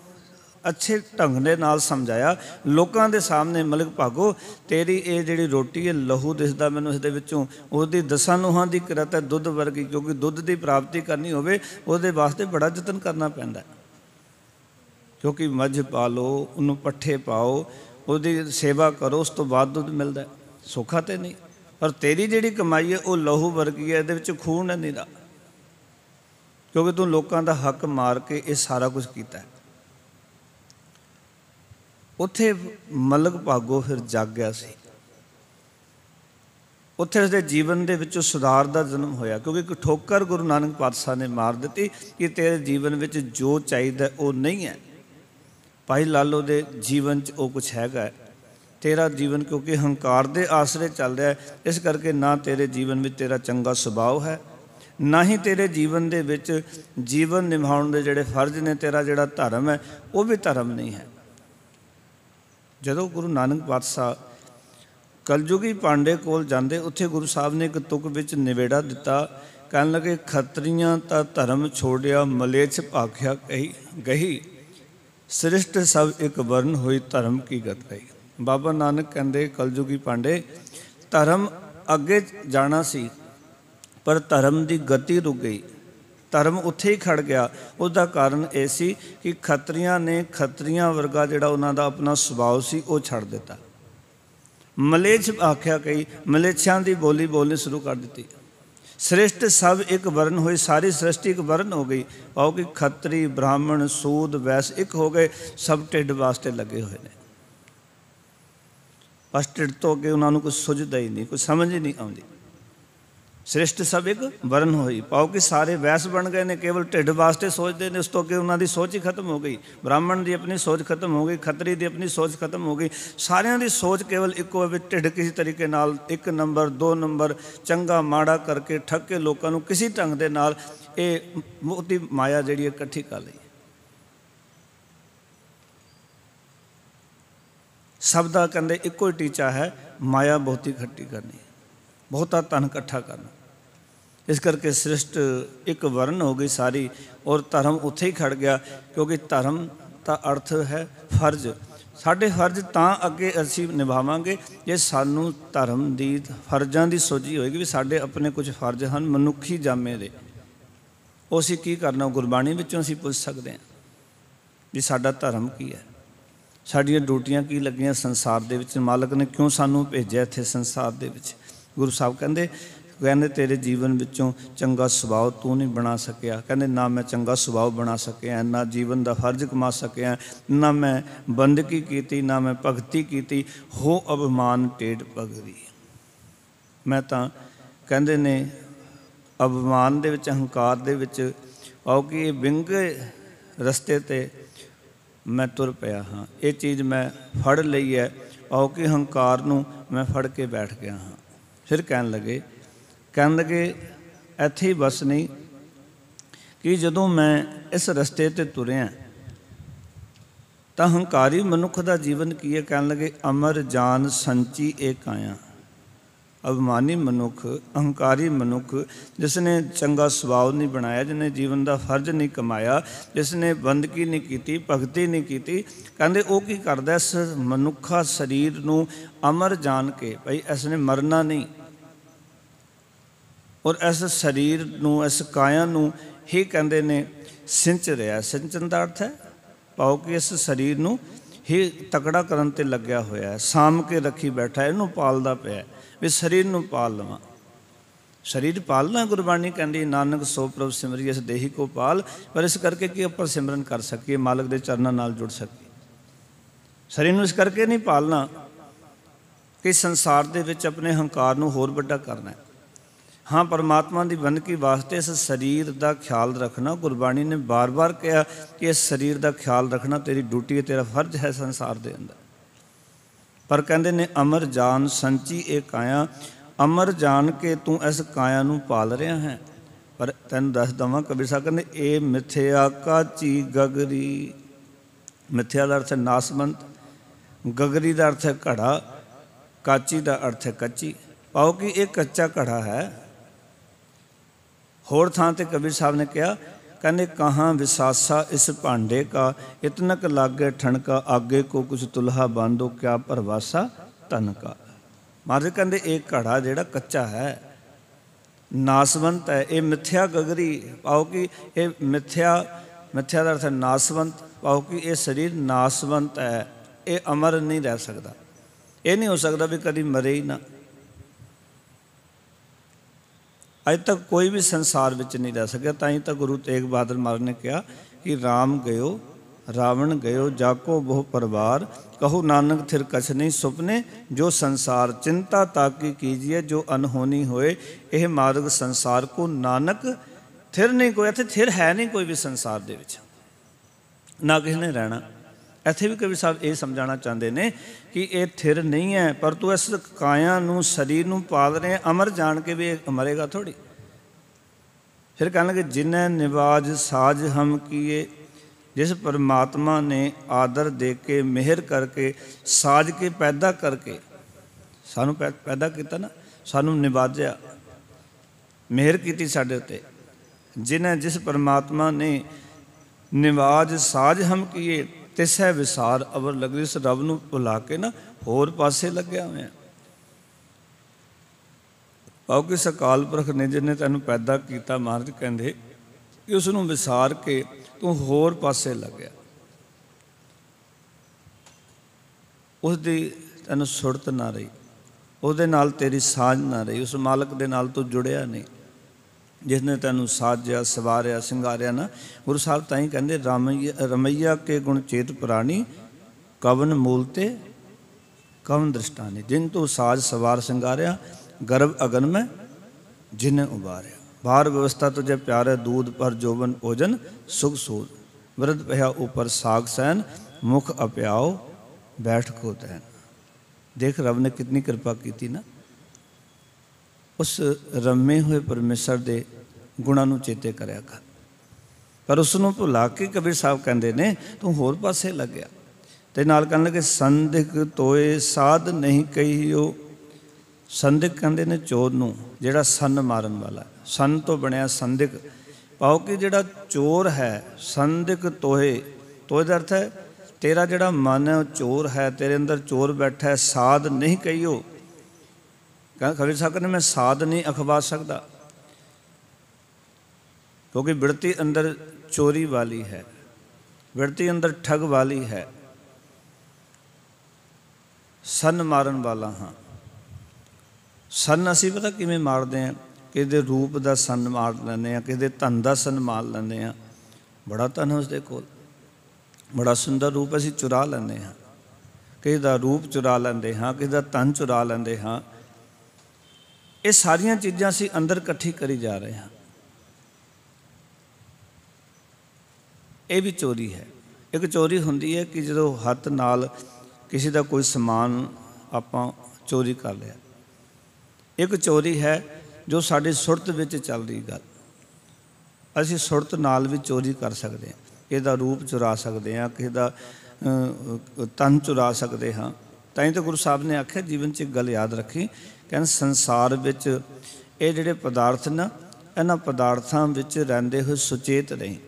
अच्छे ढंग दे नाल समझाया लोगों के सामने, मलिक भागो तेरी ये जिहड़ी रोटी है लहू दिसदा मैनूं इसदे विचों, उहदी 10 नूहां दी किरत है दुध वर्गी, क्योंकि दुध की प्राप्ति करनी होवे उहदे वास्ते बड़ा यतन करना पैंदा, क्योंकि मझ पालो उन्होंने पट्ठे पाओ उहदी सेवा करो उस तो बाद दुध मिलता है, सौखा तो नहीं। पर तेरी जिहड़ी कमाई है वो लहू वर्गी है, इहदे विच खून है निरा, क्योंकि तू लोगों का हक मार के ये सारा कुछ किया है। उत्थे मलिक भागो फिर जाग गया सी, उत्थे उसके जीवन के विचों सुधार का जन्म होया, क्योंकि एक ठोकर गुरु नानक पातशाह ने मार दी कि तेरे जीवन में जो चाहिए वो नहीं है। भाई लालो दे जीवन च वो कुछ हैगा, तेरा जीवन क्योंकि हंकार दे आसरे चल रहा है, इस करके ना तेरे जीवन में तेरा चंगा सुभाव है, ना ही तेरे जीवन दे विच जीवन निभाउण दे जिहड़े फर्ज ने, तेरा जिहड़ा धर्म है वो भी धर्म नहीं है। जदों गुरु नानक पातशाह कलयुगी पांडे कोल जांदे, उत्थे गुरु साहब ने एक तुक विच निवेड़ा दिता, कहन लगे खत्रियां ता धर्म छोड़िया मलेच्छ भाख्या कही गही, सृष्ट सब एक वर्ण हुई धर्म की गत गई। बाबा नानक कहते कलयुगी पांडे धर्म अगे जाना सी पर धर्म की गति रुक गई, धर्म उत्थे ही खड़ गया। उसका कारण यह सी कि खत्रियां ने खत्रियां वर्गा जिहड़ा उन्हां दा अपना सुभाव सी वो छड़ दिता, मलेच्छ आख्या कही मलेच्छां की बोली बोलनी शुरू कर दी। श्रेष्ठ सब एक वर्ण हुई, सारी सृष्टि एक वर्ण हो गई, आओ कि खत्री ब्राह्मण सूद वैस एक हो गए, सब ढिड वास्ते लगे हुए हैं, बस ढिड तो अगे उन्होंने कुछ सुझदा ही नहीं, कुछ समझ ही नहीं आती। श्रेष्ठ सब एक वर्ण हुई, पाओ कि सारे वैस बन गए ने, केवल ढिड वास्ते सोचते हैं, उस तो अगे उन्होंने सोच ही खत्म हो गई। ब्राह्मण की अपनी सोच खत्म हो गई, खतरी की अपनी सोच खत्म हो गई, सारिਆਂ की सोच केवल इको है, ढिड किसी तरीके नाल 1 नंबर 2 नंबर चंगा माड़ा करके ठग के लोगों को किसी ढंग के नाल ये मोती माया जिहड़ी इकट्ठी कर ली। सब का कहते इको ही टीचा है, माया बहुती इकट्ठी करनी, बहुता धन इकट्ठा करना। इस करके सृष्ट एक वर्ण हो गई सारी, और धर्म उत्थे ही खड़ गया, क्योंकि धर्म का अर्थ है फर्ज। साढ़े फर्ज तां अगे असीं निभावांगे जे सानू धर्म की फर्जां की सोझी होएगी भी साढ़े अपने कुछ फर्ज हैं मनुखी जामे दे, वो असीं की करना गुरबाणी विचों असीं पुछ सकते हैं भी साडा धर्म की है, साड़ियाँ ड्यूटियां की लगियां संसार दे विच, मालक ने क्यों सानू भेजिया इत्थे संसार दे विच। गुरु साहब कहते ਕਹਿੰਦੇ ਤੇਰੇ ਜੀਵਨ ਵਿੱਚੋਂ ਚੰਗਾ ਸੁਭਾਅ ਤੂੰ ਨਹੀਂ ਬਣਾ ਸਕਿਆ। ਕਹਿੰਦੇ ਨਾ ਮੈਂ ਚੰਗਾ ਸੁਭਾਅ ਬਣਾ ਸਕਿਆ, ਨਾ ਜੀਵਨ ਦਾ ਫਰਜ਼ ਕਮਾ ਸਕਿਆ, ਨਾ ਮੈਂ ਬੰਦਗੀ ਕੀਤੀ, ਨਾ ਮੈਂ ਭਗਤੀ ਕੀਤੀ। ਹੋ ਅਭਿਮਾਨ ਟੇਢ ਪਗਰੀ। ਮੈਂ ਤਾਂ ਕਹਿੰਦੇ ਨੇ ਅਭਿਮਾਨ ਦੇ ਵਿੱਚ, ਹੰਕਾਰ ਦੇ ਵਿੱਚ ਆਓ ਕਿ ਇਹ ਵਿੰਗੇ ਰਸਤੇ 'ਤੇ ਮੈਂ ਤੁਰ ਪਿਆ ਹਾਂ। ਇਹ ਚੀਜ਼ ਮੈਂ ਫੜ ਲਈ ਹੈ, ਆਓ ਕਿ ਹੰਕਾਰ ਨੂੰ ਮੈਂ ਫੜ ਕੇ ਬੈਠ ਗਿਆ ਹਾਂ। ਫਿਰ ਕਹਿਣ ਲੱਗੇ ਇੱਥੇ ਹੀ ਬਸ ਨਹੀਂ ਕਿ ਜਦੋਂ ਮੈਂ ਇਸ ਰਸਤੇ 'ਤੇ ਤੁਰਿਆ ਤਾਂ ਹੰਕਾਰੀ ਮਨੁੱਖ ਦਾ ਜੀਵਨ ਕੀ ਹੈ। ਕਹਿਣ ਲੱਗੇ ਅਮਰ ਜਾਨ ਸੰਚੀ ਏ ਕਾਇਆ। ਅਭਿਮਾਨੀ ਮਨੁੱਖ, ਅਹੰਕਾਰੀ ਮਨੁੱਖ, ਜਿਸ ਨੇ ਚੰਗਾ ਸੁਭਾਅ ਨਹੀਂ ਬਣਾਇਆ, ਜਿਹਨੇ ਜੀਵਨ ਦਾ ਫਰਜ਼ ਨਹੀਂ ਕਮਾਇਆ, ਜਿਸ ਨੇ ਬੰਦਗੀ ਨਹੀਂ ਕੀਤੀ, ਭਗਤੀ ਨਹੀਂ ਕੀਤੀ, ਕਹਿੰਦੇ ਉਹ ਕੀ ਕਰਦਾ, ਇਸ ਮਨੁੱਖਾ ਸਰੀਰ ਨੂੰ ਅਮਰ ਜਾਣ ਕੇ ਭਾਈ ਇਸ ਨੇ ਮਰਨਾ ਨਹੀਂ, ਔਰ ਇਸ ਸਰੀਰ ਨੂੰ, ਇਸ ਕਾਇਆ ਨੂੰ ਹੀ ਕਹਿੰਦੇ ਨੇ ਸਿੰਚ ਰਿਹਾ। ਸਿੰਚਣ ਦਾ ਅਰਥ ਹੈ ਭਾਵ ਕਿ ਇਸ ਸਰੀਰ ਨੂੰ ਹੀ ਤਕੜਾ ਕਰਨ 'ਤੇ ਲੱਗਿਆ ਹੋਇਆ ਹੈ, ਸਾਂਭ ਕੇ ਰੱਖੀ ਬੈਠਾ, ਇਹਨੂੰ ਪਾਲਦਾ ਪਿਆ ਵੀ ਸਰੀਰ ਨੂੰ ਪਾਲ ਲਵਾਂ। ਸਰੀਰ ਪਾਲਣਾ ਗੁਰਬਾਣੀ ਕਹਿੰਦੀ ਨਾਨਕ ਸੋ ਪ੍ਰਭ ਸਿਮਰੀ ਇਸ ਦੇਹੀ ਕੋ ਪਾਲ। ਪਰ ਇਸ ਕਰਕੇ ਕਿ ਆਪਾਂ ਸਿਮਰਨ ਕਰ ਸਕੀਏ, ਮਾਲਕ ਦੇ ਚਰਨਾਂ ਨਾਲ ਜੁੜ ਸਕੀਏ। ਸਰੀਰ ਨੂੰ ਇਸ ਕਰਕੇ ਨਹੀਂ ਪਾਲਣਾ ਕਿ ਸੰਸਾਰ ਦੇ ਵਿੱਚ ਆਪਣੇ ਹੰਕਾਰ ਨੂੰ ਹੋਰ ਵੱਡਾ ਕਰਨਾ ਹੈ। ਹਾਂ, ਪਰਮਾਤਮਾ ਦੀ ਬੰਦਗੀ ਵਾਸਤੇ ਇਸ ਸਰੀਰ ਦਾ ਖਿਆਲ ਰੱਖਣਾ, ਗੁਰਬਾਣੀ ਨੇ ਬਾਰ-ਬਾਰ ਕਿਹਾ ਕਿ ਇਸ ਸਰੀਰ ਦਾ ਖਿਆਲ ਰੱਖਣਾ ਤੇਰੀ ਡਿਊਟੀ ਹੈ, ਤੇਰਾ ਫਰਜ਼ ਹੈ ਸੰਸਾਰ ਦੇ ਅੰਦਰ। ਪਰ ਕਹਿੰਦੇ ਨੇ ਅਮਰ ਜਾਨ ਸੰਚੀ ਇਹ ਕਾਇਆ। ਅਮਰ ਜਾਣ ਕੇ ਤੂੰ ਇਸ ਕਾਇਆ ਨੂੰ ਪਾਲ ਰਿਹਾ ਹੈ। ਪਰ ਤੈਨੂੰ ਦੱਸ ਦੇਵਾਂ, ਕਬੀਰ ਸਾਹਿਬ ਕਹਿੰਦੇ ਇਹ ਮਿਥਿਆ ਕਾਚੀ ਗਗਰੀ। ਮਿਥਿਆ ਦਾ ਅਰਥ ਹੈ ਨਾਸਵੰਤ, ਗਗਰੀ ਦਾ ਅਰਥ ਹੈ ਘੜਾ, ਕਾਚੀ ਦਾ ਅਰਥ ਹੈ ਕੱਚੀ। ਪਾਓ ਕਿ ਇਹ ਕੱਚਾ ਘੜਾ ਹੈ। ਹੋਰ ਥਾਂ 'ਤੇ ਕਬੀਰ ਸਾਹਿਬ ਨੇ ਕਿਹਾ, ਕਹਿੰਦੇ ਕਹਾਂ ਵਿਸਾਸਾ ਇਸ ਭਾਂਡੇ ਕਾ, ਇਤਨਕ ਲਾਗੇ ਠਣਕਾ, ਆਗੇ ਕੋ ਕੁਛ ਤੁਲਹਾ ਬਾਂਧੋ, ਕਿਆ ਭਰਵਾਸਾ ਧਨ ਕਾ। ਮਹਾਰਾਜ ਕਹਿੰਦੇ ਇਹ ਘੜਾ ਜਿਹੜਾ ਕੱਚਾ ਹੈ, ਨਾਸਵੰਤ ਹੈ, ਇਹ ਮਿਥਿਆ ਗਗਰੀ। ਪਾਓ ਕਿ ਇਹ ਮਿਥਿਆ ਦਾ ਅਰਥ ਹੈ ਨਾਸਵੰਤ। ਪਾਓ ਕਿ ਇਹ ਸਰੀਰ ਨਾਸਵੰਤ ਹੈ, ਇਹ ਅਮਰ ਨਹੀਂ ਰਹਿ ਸਕਦਾ। ਇਹ ਨਹੀਂ ਹੋ ਸਕਦਾ ਵੀ ਕਦੀ ਮਰੇ ਹੀ ਨਾ। ਅੱਜ ਤੱਕ ਕੋਈ ਵੀ ਸੰਸਾਰ ਵਿੱਚ ਨਹੀਂ ਰਹਿ ਸਕਿਆ। ਤਾਂ ਹੀ ਤਾਂ ਗੁਰੂ ਤੇਗ ਬਹਾਦਰ ਮਹਾਰਾਜ ਨੇ ਕਿਹਾ ਕਿ ਰਾਮ ਗਇਓ ਰਾਵਣ ਗਇਓ, ਜਾਕੋ ਬਹੁ ਪਰਿਵਾਰ, ਕਹੋ ਨਾਨਕ ਥਿਰ ਕਛ ਨਹੀਂ ਸੁਪਨੇ, ਜੋ ਸੰਸਾਰ ਚਿੰਤਾ ਤਾਕੀ ਕੀਜੀਏ, ਜੋ ਅਨਹੋਨੀ ਹੋਏ ਇਹ ਮਾਰਗ ਸੰਸਾਰ ਕੋ, ਨਾਨਕ ਥਿਰ ਨਹੀਂ ਕੋਈ। ਇੱਥੇ ਥਿਰ ਹੈ ਨਹੀਂ ਕੋਈ ਵੀ ਸੰਸਾਰ ਦੇ ਵਿੱਚ, ਨਾ ਕਿਸੇ ਨੇ ਰਹਿਣਾ। ਇੱਥੇ ਵੀ ਕਵੀ ਸਾਹਿਬ ਇਹ ਸਮਝਾਉਣਾ ਚਾਹੁੰਦੇ ਨੇ ਕਿ ਇਹ ਥਿਰ ਨਹੀਂ ਹੈ, ਪਰ ਤੂੰ ਇਸ ਕਾਇਆ ਨੂੰ, ਸਰੀਰ ਨੂੰ ਪਾਲ ਰਹੇ, ਅਮਰ ਜਾਣ ਕੇ ਵੀ ਇਹ ਮਰੇਗਾ ਥੋੜ੍ਹੀ। ਫਿਰ ਕਹਿਣ ਲੱਗੇ ਜਿਨ੍ਹਾਂ ਨਿਵਾਜ ਸਾਜ ਹਮ ਕੀਏ, ਜਿਸ ਪਰਮਾਤਮਾ ਨੇ ਆਦਰ ਦੇ ਕੇ, ਮਿਹਰ ਕਰਕੇ, ਸਾਜ ਕੇ, ਪੈਦਾ ਕਰਕੇ ਸਾਨੂੰ ਪੈਦਾ ਕੀਤਾ ਨਾ, ਸਾਨੂੰ ਨਿਵਾਜਿਆ, ਮਿਹਰ ਕੀਤੀ ਸਾਡੇ ਉੱਤੇ। ਜਿਸ ਪਰਮਾਤਮਾ ਨੇ ਨਿਵਾਜ ਸਾਜ ਹਮ ਕੀਏ, ਤਿਸੈ ਵਿਸਾਰ ਅਵਰ ਲੱਗਦੀ। ਇਸ ਰੱਬ ਨੂੰ ਭੁਲਾ ਕੇ ਨਾ ਹੋਰ ਪਾਸੇ ਲੱਗਿਆ ਹੋਇਆ। ਭਾਵ ਕਿ ਇਸ ਅਕਾਲ ਪੁਰਖ ਨੇ ਜਿਹਨੇ ਤੈਨੂੰ ਪੈਦਾ ਕੀਤਾ, ਮਹਾਰਾਜ ਕਹਿੰਦੇ ਕਿ ਉਸ ਨੂੰ ਵਿਸਾਰ ਕੇ ਤੂੰ ਹੋਰ ਪਾਸੇ ਲੱਗਿਆ। ਉਸ ਦੀ ਤੈਨੂੰ ਸੁਰਤ ਨਾ ਰਹੀ, ਉਹਦੇ ਨਾਲ ਤੇਰੀ ਸਾਂਝ ਨਾ ਰਹੀ, ਉਸ ਮਾਲਕ ਦੇ ਨਾਲ ਤੂੰ ਜੁੜਿਆ ਨਹੀਂ ਜਿਸ ਨੇ ਤੈਨੂੰ ਸਾਜਿਆ, ਸਵਾਰਿਆ, ਸਿੰਗਾਰਿਆ ਨਾ। ਗੁਰੂ ਸਾਹਿਬ ਤਾਂ ਹੀ ਕਹਿੰਦੇ ਰਮਈਆ ਕੇ ਗੁਣ ਚੇਤ ਪ੍ਰਾਣੀ, ਕਵਨ ਮੂਲ ਤੇ ਕਵਨ ਦ੍ਰਿਸ਼ਟਾਨੀ। ਜਿਨ ਤੂੰ ਸਾਜ ਸਵਾਰ ਸਿੰਗਾਰਿਆ, ਗਰਭ ਅਗਨ ਮੈਂ ਜਿਨ ਉਬਾਰਿਆ। ਬਾਰ ਵਿਵਸਥਾ ਤੁਝੇ ਪਿਆਰੇ, दूध पर जोबन भोजन सुख सूद, वृद्ध पया ऊपर साग सैन, मुख अप्याओ बैठ को तैन। देख रब ने कितनी कृपा की ना, उस रमे हुए परमेश्वर के गुणों ਨੂੰ ਚੇਤੇ ਕਰਿਆ ਕਰ। ਪਰ ਉਸ ਨੂੰ ਭੁਲਾ ਕੇ ਕਬੀਰ ਸਾਹਿਬ ਕਹਿੰਦੇ ਨੇ ਤੂੰ ਹੋਰ ਪਾਸੇ ਲੱਗਿਆ। ਤੇ ਨਾਲ ਕਹਿਣ ਲੱਗੇ ਸੰਦਿਕ ਤੋਏ ਸਾਧ ਨਹੀਂ ਕਹੀਓ। ਸੰਦਿਕ ਕਹਿੰਦੇ ਨੇ ਚੋਰ ਨੂੰ, ਜਿਹੜਾ ਸੰਨ ਮਾਰਨ ਵਾਲਾ, ਸੰਨ ਤੋਂ ਬਣਿਆ ਸੰਦਿਕ। ਪਾਓ ਕਿ ਜਿਹੜਾ ਚੋਰ ਹੈ, ਸੰਦਿਕ ਤੋਏ, ਤੋਏ ਦਾ ਅਰਥ ਹੈ ਤੇਰਾ ਜਿਹੜਾ ਮਨ ਹੈ ਉਹ ਚੋਰ ਹੈ, ਤੇਰੇ ਅੰਦਰ ਚੋਰ ਬੈਠਾ ਹੈ। ਸਾਧ ਨਹੀਂ ਕਹੀਓ, ਕਹਿੰਦਾ ਕਬੀਰ ਸਾਹਿਬ ਕਹਿੰਦੇ ਮੈਂ ਸਾਧ ਨਹੀਂ ਅਖਵਾ ਸਕਦਾ, ਕਿਉਂਕਿ ਬਿਰਤੀ ਅੰਦਰ ਚੋਰੀ ਵਾਲੀ ਹੈ, ਬਿਰਤੀ ਅੰਦਰ ਠੱਗ ਵਾਲੀ ਹੈ, ਸੰਨ ਮਾਰਨ ਵਾਲਾ ਹਾਂ। ਸੰਨ ਅਸੀਂ ਪਤਾ ਕਿਵੇਂ ਮਾਰਦੇ ਹਾਂ? ਕਿਸੇ ਦੇ ਰੂਪ ਦਾ ਸੰਨ ਮਾਰ ਲੈਂਦੇ ਹਾਂ, ਕਿਸੇ ਦੇ ਧਨ ਦਾ ਸੰਨ ਮਾਰ ਲੈਂਦੇ ਹਾਂ। ਬੜਾ ਧਨ ਉਸਦੇ ਕੋਲ, ਬੜਾ ਸੁੰਦਰ ਰੂਪ, ਅਸੀਂ ਚੁਰਾ ਲੈਂਦੇ ਹਾਂ। ਕਿਸੇ ਦਾ ਰੂਪ ਚੁਰਾ ਲੈਂਦੇ ਹਾਂ, ਕਿਸੇ ਦਾ ਧਨ ਚੁਰਾ ਲੈਂਦੇ ਹਾਂ। ਇਹ ਸਾਰੀਆਂ ਚੀਜ਼ਾਂ ਅਸੀਂ ਅੰਦਰ ਇਕੱਠੀ ਕਰੀ ਜਾ ਰਹੇ ਹਾਂ। ਇਹ ਵੀ ਚੋਰੀ ਹੈ। ਇੱਕ ਚੋਰੀ ਹੁੰਦੀ ਹੈ ਕਿ ਜਦੋਂ ਹੱਥ ਨਾਲ ਕਿਸੇ ਦਾ ਕੋਈ ਸਮਾਨ ਆਪਾਂ ਚੋਰੀ ਕਰ ਲਿਆ। ਇੱਕ ਚੋਰੀ ਹੈ ਜੋ ਸਾਡੀ ਸੁਰਤ ਵਿੱਚ ਚੱਲ ਰਹੀ ਗੱਲ। ਅਸੀਂ ਸੁਰਤ ਨਾਲ ਵੀ ਚੋਰੀ ਕਰ ਸਕਦੇ ਹਾਂ। ਕਿਸੇ ਦਾ ਰੂਪ ਚੁਰਾ ਸਕਦੇ ਹਾਂ, ਕਿਸੇ ਦਾ ਤਨ ਚੁਰਾ ਸਕਦੇ ਹਾਂ। ਤਾਂ ਹੀ ਤਾਂ ਗੁਰੂ ਸਾਹਿਬ ਨੇ ਆਖਿਆ ਜੀਵਨ 'ਚ ਇੱਕ ਗੱਲ ਯਾਦ ਰੱਖੀ, ਕਹਿੰਦੇ ਸੰਸਾਰ ਵਿੱਚ ਇਹ ਜਿਹੜੇ ਪਦਾਰਥ ਨਾ, ਇਹਨਾਂ ਪਦਾਰਥਾਂ ਵਿੱਚ ਰਹਿੰਦੇ ਹੋਏ ਸੁਚੇਤ ਰਹੀ,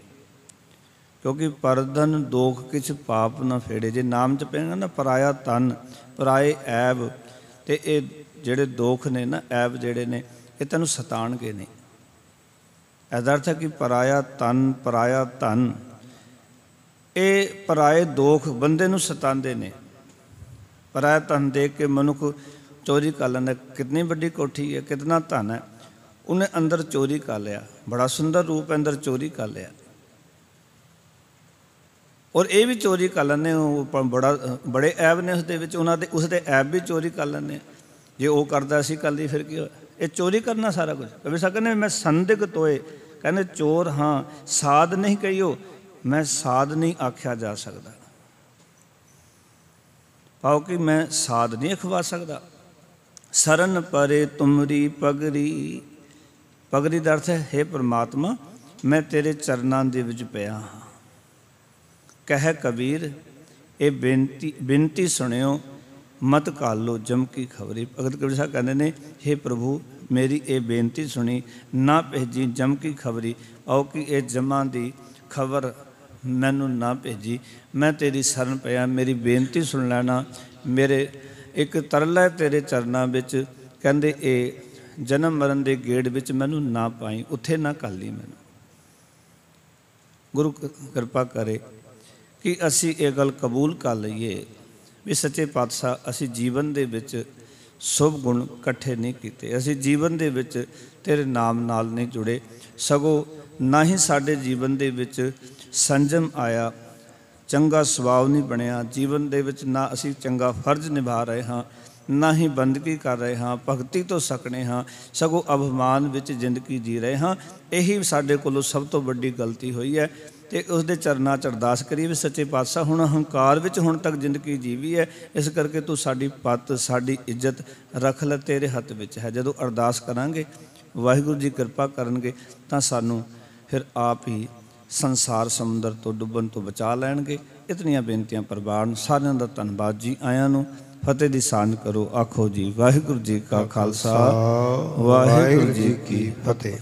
ਕਿਉਂਕਿ ਪਰਦਨ ਦੋਖ ਕਿਛ ਪਾਪ ਨਾ ਫੇੜੇ। ਜੇ ਨਾਮ 'ਚ ਪਏਗਾ ਨਾ ਪਰਾਇਆ ਤਨ, ਪਰਾਏ ਐਬ, ਅਤੇ ਇਹ ਜਿਹੜੇ ਦੋਖ ਨੇ ਨਾ, ਐਬ ਜਿਹੜੇ ਨੇ, ਇਹ ਤੈਨੂੰ ਸਤਾਣਗੇ ਨਹੀਂ। ਇਹਦਾ ਅਰਥ ਹੈ ਕਿ ਪਰਾਇਆ ਤਨ, ਪਰਾਇਆ ਧਨ, ਇਹ ਪਰਾਏ ਦੋਖ ਬੰਦੇ ਨੂੰ ਸਤਾਉਂਦੇ ਨੇ। ਪਰਾਇਆ ਧਨ ਦੇਖ ਕੇ ਮਨੁੱਖ ਚੋਰੀ ਕਰ ਲੈਂਦਾ। ਕਿਤਨੀ ਵੱਡੀ ਕੋਠੀ ਹੈ, ਕਿਤਨਾ ਧਨ ਹੈ, ਉਹਨੇ ਅੰਦਰ ਚੋਰੀ ਕਰ ਲਿਆ। ਬੜਾ ਸੁੰਦਰ ਰੂਪ ਹੈ, ਅੰਦਰ ਚੋਰੀ ਕਰ ਲਿਆ। ਔਰ ਇਹ ਵੀ ਚੋਰੀ ਕਰ ਲੈਂਦੇ, ਬੜੇ ਐਬ ਨੇ ਉਸਦੇ ਵਿੱਚ, ਉਸਦੇ ਐਬ ਵੀ ਚੋਰੀ ਕਰ ਲੈਂਦੇ। ਜੇ ਉਹ ਕਰਦਾ ਅਸੀਂ ਕਰ ਲਈ ਫਿਰ ਕੀ ਹੋਇਆ? ਇਹ ਚੋਰੀ ਕਰਨਾ ਸਾਰਾ ਕੁਝ। ਕਵੀ ਸਾਹਿਬ ਕਹਿੰਦੇ ਮੈਂ ਸੰਦਿਗਧ ਹੋਏ, ਕਹਿੰਦੇ ਚੋਰ ਹਾਂ ਸਾਧ ਨਹੀਂ ਕਹੀਓ, ਮੈਂ ਸਾਧ ਨਹੀਂ ਆਖਿਆ ਜਾ ਸਕਦਾ। ਪਾਓ ਕਿ ਮੈਂ ਸਾਧ ਨਹੀਂ ਅਖਵਾ ਸਕਦਾ। ਸਰਨ ਪਰੇ ਤੁਮਰੀ ਪਗਰੀ, ਪਗਰੀ ਦਾ ਅਰਥ ਹੈ, ਹੇ ਪ੍ਰਮਾਤਮਾ ਮੈਂ ਤੇਰੇ ਚਰਨਾਂ ਦੇ ਵਿੱਚ ਪਿਆ ਹਾਂ। ਕਹਿ ਕਬੀਰ ਇਹ ਬੇਨਤੀ ਸੁਣਿਓ, ਮਤ ਘਾਲੋ ਜਮ ਕੀ ਖਬਰੀ। ਭਗਤ ਕਬੀਰ ਸਾਹਿਬ ਕਹਿੰਦੇ ਨੇ, ਹੇ ਪ੍ਰਭੂ ਮੇਰੀ ਇਹ ਬੇਨਤੀ ਸੁਣੀ, ਨਾ ਭੇਜੀ ਜਮ ਕੀ ਖਬਰੀ। ਆਓ ਕਿ ਇਹ ਜਮਾਂ ਦੀ ਖਬਰ ਮੈਨੂੰ ਨਾ ਭੇਜੀ। ਮੈਂ ਤੇਰੀ ਸ਼ਰਨ ਪਿਆ, ਮੇਰੀ ਬੇਨਤੀ ਸੁਣ ਲੈਣਾ। ਮੇਰੇ ਇੱਕ ਤਰਲਾ ਹੈ ਤੇਰੇ ਚਰਨਾਂ ਵਿੱਚ, ਕਹਿੰਦੇ ਇਹ ਜਨਮ ਮਰਨ ਦੇ ਗੇੜ ਵਿੱਚ ਮੈਨੂੰ ਨਾ ਪਾਈ, ਉੱਥੇ ਨਾ ਘੱਲੀ ਮੈਨੂੰ। ਗੁਰੂ ਕਿਰਪਾ ਕਰੇ ਕਿ ਅਸੀਂ ਇਹ ਗੱਲ ਕਬੂਲ ਕਰ ਲਈਏ ਵੀ ਸੱਚੇ ਪਾਤਸ਼ਾਹ ਅਸੀਂ ਜੀਵਨ ਦੇ ਵਿੱਚ ਸ਼ੁਭ ਗੁਣ ਇਕੱਠੇ ਨਹੀਂ ਕੀਤੇ, ਅਸੀਂ ਜੀਵਨ ਦੇ ਵਿੱਚ ਤੇਰੇ ਨਾਮ ਨਾਲ ਨਹੀਂ ਜੁੜੇ, ਸਗੋਂ ਨਾ ਹੀ ਸਾਡੇ ਜੀਵਨ ਦੇ ਵਿੱਚ ਸੰਜਮ ਆਇਆ, ਚੰਗਾ ਸੁਭਾਅ ਨਹੀਂ ਬਣਿਆ ਜੀਵਨ ਦੇ ਵਿੱਚ, ਨਾ ਅਸੀਂ ਚੰਗਾ ਫਰਜ਼ ਨਿਭਾ ਰਹੇ ਹਾਂ, ਨਾ ਹੀ ਬੰਦਗੀ ਕਰ ਰਹੇ ਹਾਂ, ਭਗਤੀ ਤੋਂ ਸਕਣੇ ਹਾਂ, ਸਗੋਂ ਅਭਿਮਾਨ ਵਿੱਚ ਜ਼ਿੰਦਗੀ ਜੀ ਰਹੇ ਹਾਂ। ਇਹੀ ਸਾਡੇ ਕੋਲੋਂ ਸਭ ਤੋਂ ਵੱਡੀ ਗਲਤੀ ਹੋਈ ਹੈ। ਅਤੇ ਉਸਦੇ ਚਰਨਾਂ 'ਚ ਅਰਦਾਸ ਕਰੀਏ ਵੀ ਸੱਚੇ ਪਾਤਸ਼ਾਹ ਹੁਣ ਹੰਕਾਰ ਵਿੱਚ ਹੁਣ ਤੱਕ ਜ਼ਿੰਦਗੀ ਜੀਵੀ ਹੈ, ਇਸ ਕਰਕੇ ਤੂੰ ਸਾਡੀ ਪੱਤ, ਸਾਡੀ ਇੱਜ਼ਤ ਰੱਖ ਲੈ, ਤੇਰੇ ਹੱਥ ਵਿੱਚ ਹੈ। ਜਦੋਂ ਅਰਦਾਸ ਕਰਾਂਗੇ ਵਾਹਿਗੁਰੂ ਜੀ ਕਿਰਪਾ ਕਰਨਗੇ ਤਾਂ ਸਾਨੂੰ ਫਿਰ ਆਪ ਹੀ ਸੰਸਾਰ ਸਮੁੰਦਰ ਤੋਂ ਡੁੱਬਣ ਤੋਂ ਬਚਾ ਲੈਣਗੇ। ਇਤਨੀਆਂ ਬੇਨਤੀਆਂ ਪ੍ਰਵਾਨ। ਸਾਰਿਆਂ ਦਾ ਧੰਨਵਾਦ ਜੀ। ਆਇਆਂ ਨੂੰ ਫਤਿਹ ਦੀ ਸਾਂਝ ਕਰੋ। ਆਖੋ ਜੀ ਵਾਹਿਗੁਰੂ ਜੀ ਕਾ ਖਾਲਸਾ, ਵਾਹਿਗੁਰੂ ਜੀ ਕੀ ਫਤਿਹ।